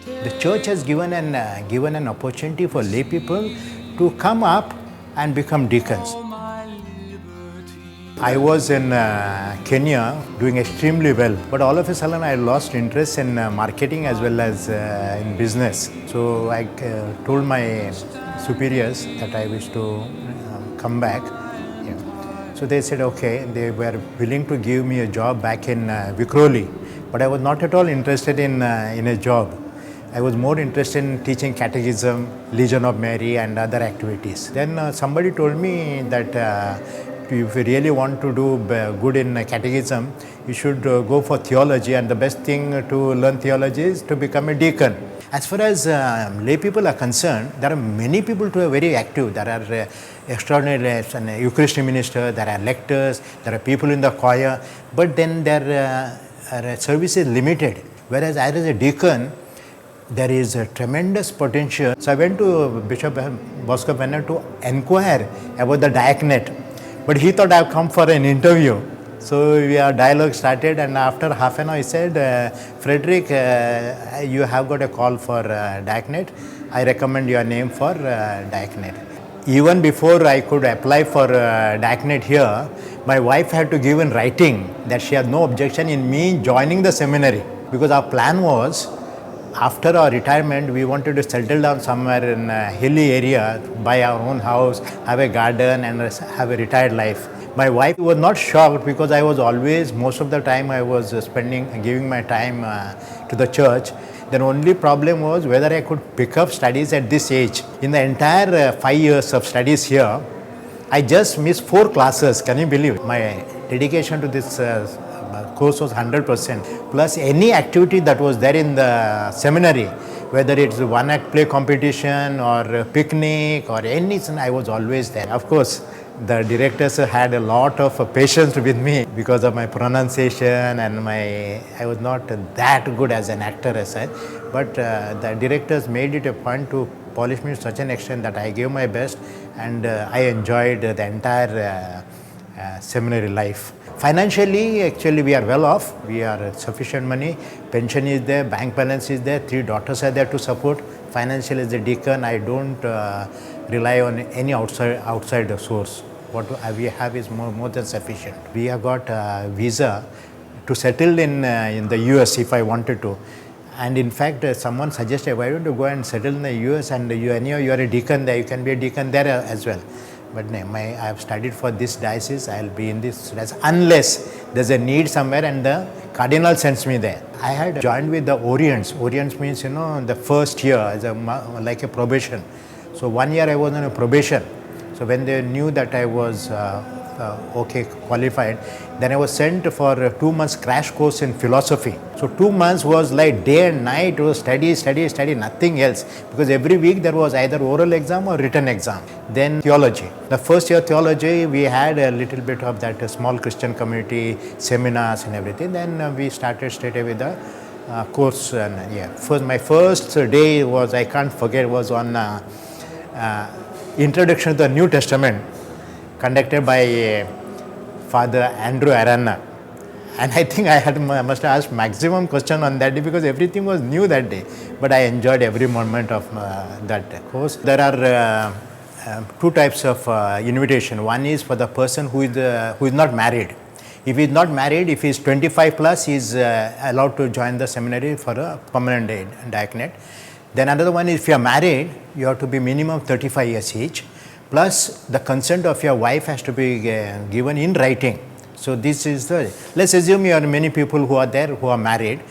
The church has given an opportunity for lay people to come up and become deacons. I was in Kenya doing extremely well, but all of a sudden I lost interest in marketing as well as in business. So I told my superiors that I wish to come back. Yeah. So they said okay. They were willing to give me a job back in Vikhroli, but I was not at all interested in a job. I was more interested in teaching catechism, Legion of Mary and other activities. Then somebody told me that if you really want to do good in catechism, you should go for theology, and the best thing to learn theology is to become a deacon. As far as lay people are concerned, there are many people who are very active. There are extraordinary Eucharistic ministers, there are lectors, there are people in the choir, but then their service is limited. Whereas as a deacon, there is a tremendous potential. So I went to Bishop Bosco Bennett to inquire about the diaconate. But he thought I've come for an interview. So our dialogue started, and after half an hour he said, Fredrick, you have got a call for diaconate. I recommend your name for diaconate. Even before I could apply for diaconate here, my wife had to give in writing that she had no objection in me joining the seminary, because our plan was, after our retirement, we wanted to settle down somewhere in a hilly area, buy our own house, have a garden and have a retired life. My wife was not shocked because I was always, most of the time I was giving my time to the church. The only problem was whether I could pick up studies at this age. In the entire 5 years of studies here, I just missed 4 classes. Can you believe it? My dedication to this course was 100%. Plus any activity that was there in the seminary, whether it's one act play competition or picnic or anything, I was always there. Of course, the directors had a lot of patience with me because of my pronunciation and I was not that good as an actor as such, but the directors made it a point to polish me to such an extent that I gave my best, and I enjoyed the entire seminary life. Financially, actually, we are well off. We are sufficient money. Pension is there, bank balance is there, 3 daughters are there to support. Financially, as a deacon, I don't rely on any outside source. What we have is more than sufficient. We have got a visa to settle in the US if I wanted to. And in fact, someone suggested, why don't you go and settle in the US, and you are a deacon there, you can be a deacon there as well. But no, I have studied for this diocese, I will be in this diocese unless there's a need somewhere and the cardinal sends me there. I had joined with the Orients. Orients means, the first year as like a probation. So 1 year I was on a probation. So when they knew that I was qualified, then I was sent for a 2 months crash course in philosophy. So 2 months was like day and night, it was study, nothing else. Because every week there was either oral exam or written exam. Then theology. The first year theology, we had a little bit of that small Christian community, seminars and everything. Then we started straight away with the course. And my first day was, I can't forget, was on Introduction to the New Testament, conducted by Father Andrew Arana. And I think I must have asked maximum question on that day because everything was new that day. But I enjoyed every moment of that course. There are 2 types of invitation. One is for the person who is not married. If he is not married, if he is 25 plus, he is allowed to join the seminary for a permanent diaconate. Then another one is if you are married, you have to be minimum 35 years each. Plus the consent of your wife has to be given in writing. So this is let's assume you are many people who are there who are married,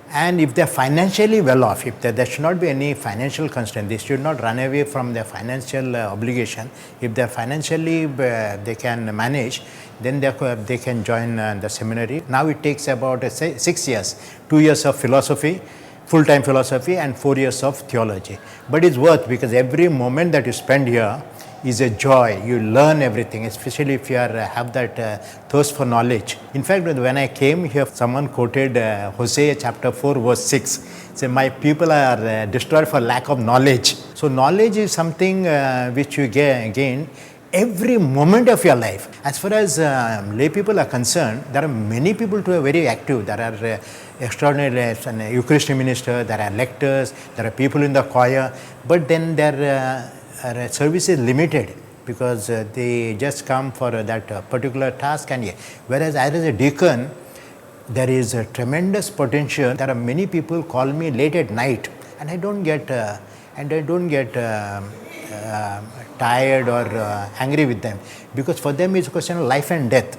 and if they are financially well off, if there should not be any financial constraint, they should not run away from their financial obligation. If they are financially they can manage, then they can join the seminary. Now it takes about 6 years, 2 years of philosophy, full-time philosophy, and 4 years of theology. But it's worth, because every moment that you spend here is a joy. You learn everything, especially if you have that thirst for knowledge. In fact, when I came here, someone quoted Hosea chapter 4 verse 6. Say, my people are destroyed for lack of knowledge. So knowledge is something which you gain every moment of your life. As far as lay people are concerned, there are many people who are very active. There are extraordinary Eucharist minister, there are lectors, there are people in the choir, but then their service is limited because they just come for that particular task. And whereas as a deacon, there is a tremendous potential. There are many people call me late at night, and I don't get tired or angry with them, because for them it's a question of life and death.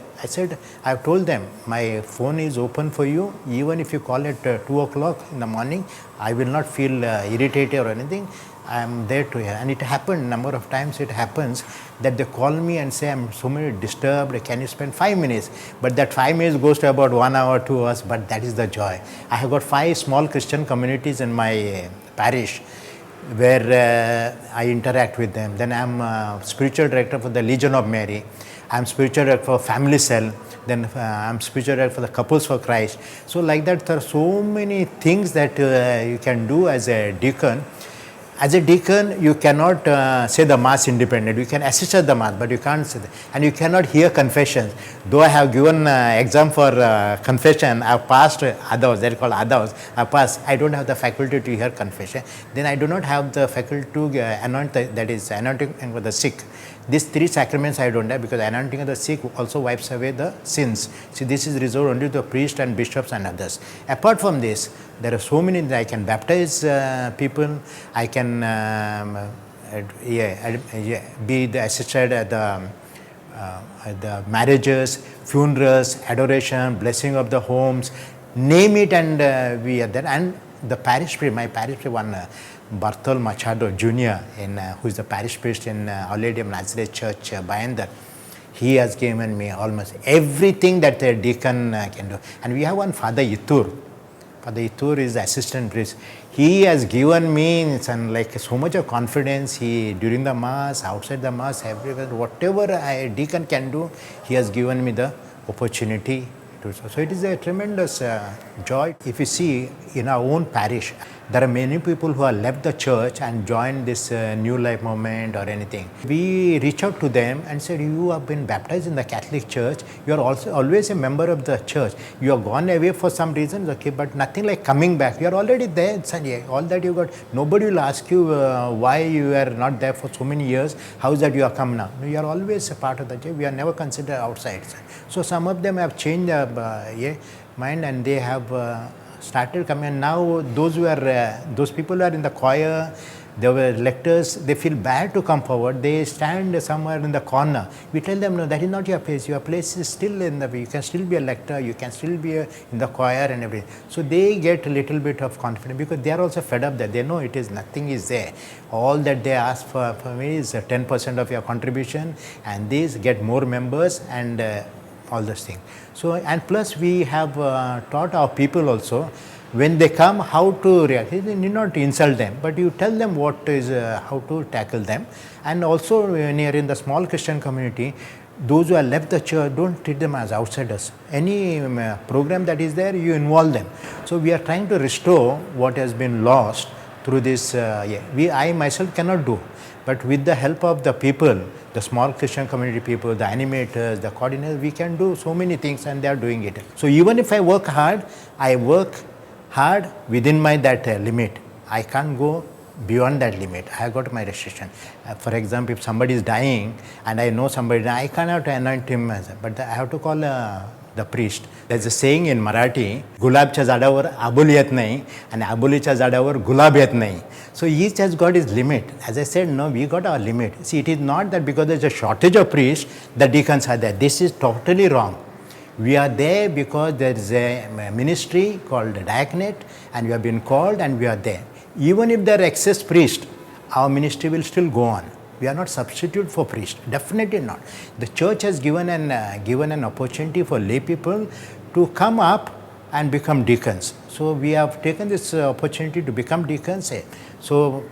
I've told them, my phone is open for you. Even if you call at 2 o'clock in the morning, I will not feel irritated or anything. I am there to hear. And it happened, number of times it happens that they call me and say, I'm so much disturbed, can you spend 5 minutes? But that 5 minutes goes to about 1 hour, 2 hours, but that is the joy. I have got 5 small Christian communities in my parish where I interact with them. Then I am spiritual director for the Legion of Mary. I am spiritual director for Family Cell. Then I am spiritual director for the Couples for Christ. So like that, there are so many things that you can do as a deacon. As a deacon, you cannot say the Mass independent. You can assist at the Mass, but you can't say that. And you cannot hear confessions. Though I have given exam for confession, I have passed others, they are called others. I passed. I don't have the faculty to hear confession. Then I do not have the faculty to anoint, that is anointing for the sick. These 3 sacraments I don't have, because anointing of the sick also wipes away the sins. See, this is reserved only to the priests and bishops and others. Apart from this, there are so many. I can baptize people. I can be the assisted at the marriages, funerals, adoration, blessing of the homes, name it, and we are there. And the parish priest, my parish priest, one Bartol Machado Jr., who is the parish priest in Our Lady of Nazareth Church, Bayandar, he has given me almost everything that a deacon can do. And we have one Father Yitur. Father Yitur is the assistant priest. He has given me so much of confidence. He, during the Mass, outside the Mass, everywhere, whatever a deacon can do, he has given me the opportunity to. So it is a tremendous joy. If you see in our own parish, there are many people who have left the church and joined this New Life movement or anything. We reach out to them and said, you have been baptized in the Catholic Church. You are also always a member of the church. You have gone away for some reasons, okay, but nothing like coming back. You are already there, Sanjay. All that you got. Nobody will ask you why you are not there for so many years. How is that you have come now? No, you are always a part of the church. We are never considered outside. So some of them have changed their mind, and they have started coming. And now those people who are in the choir, they were lectors, they feel bad to come forward. They stand somewhere in the corner. We tell them, no, that is not your place. Your place is still you can still be a lector, you can still be in the choir and everything. So they get a little bit of confidence, because they are also fed up that they know nothing is there. All that they ask for me is 10% of your contribution, and these get more members and all those things. So, and plus we have taught our people also, when they come, how to react. You need not insult them, but you tell them what is, how to tackle them. And also when you are in the small Christian community, those who have left the church, don't treat them as outsiders. Any program that is there, you involve them. So we are trying to restore what has been lost through this. I myself cannot do, but with the help of the people, the small Christian community people, the animators, the coordinators, we can do so many things, and they are doing it. So even if I work hard, I work hard within that limit. I can't go beyond that limit. I have got my restriction. For example, if somebody is dying and I know somebody, I cannot anoint him, but I have to call the priest. There's a saying in Marathi, गुलाबच्या झाडावर आबोली येत नाही आणि आबोलीच्या झाडावर गुलाब येत नाही. So each has got his limit. As I said, no, we got our limit. See, it is not that because there's a shortage of priests, the deacons are there. This is totally wrong. We are there because there is a ministry called the diaconate, and we have been called and we are there. Even if there are excess priests, our ministry will still go on. We are not substitute for priests, definitely not. The church has given an opportunity for lay people to come up and become deacons. So we have taken this opportunity to become deacons. So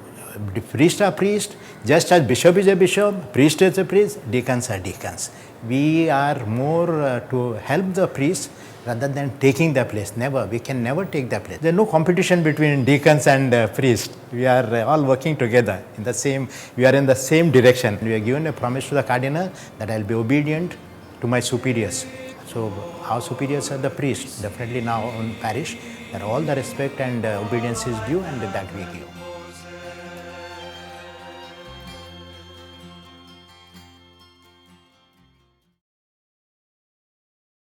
priests are priests, just as bishop is a bishop, priest is a priest, deacons are deacons. We are more to help the priests rather than taking the place. Never. We can never take the place. There is no competition between deacons and priests. We are all working together in the same, we are in the same direction. We are given a promise to the cardinal that I will be obedient to my superiors. So our superiors are the priests, definitely now on parish, that all the respect and obedience is due, and that we give.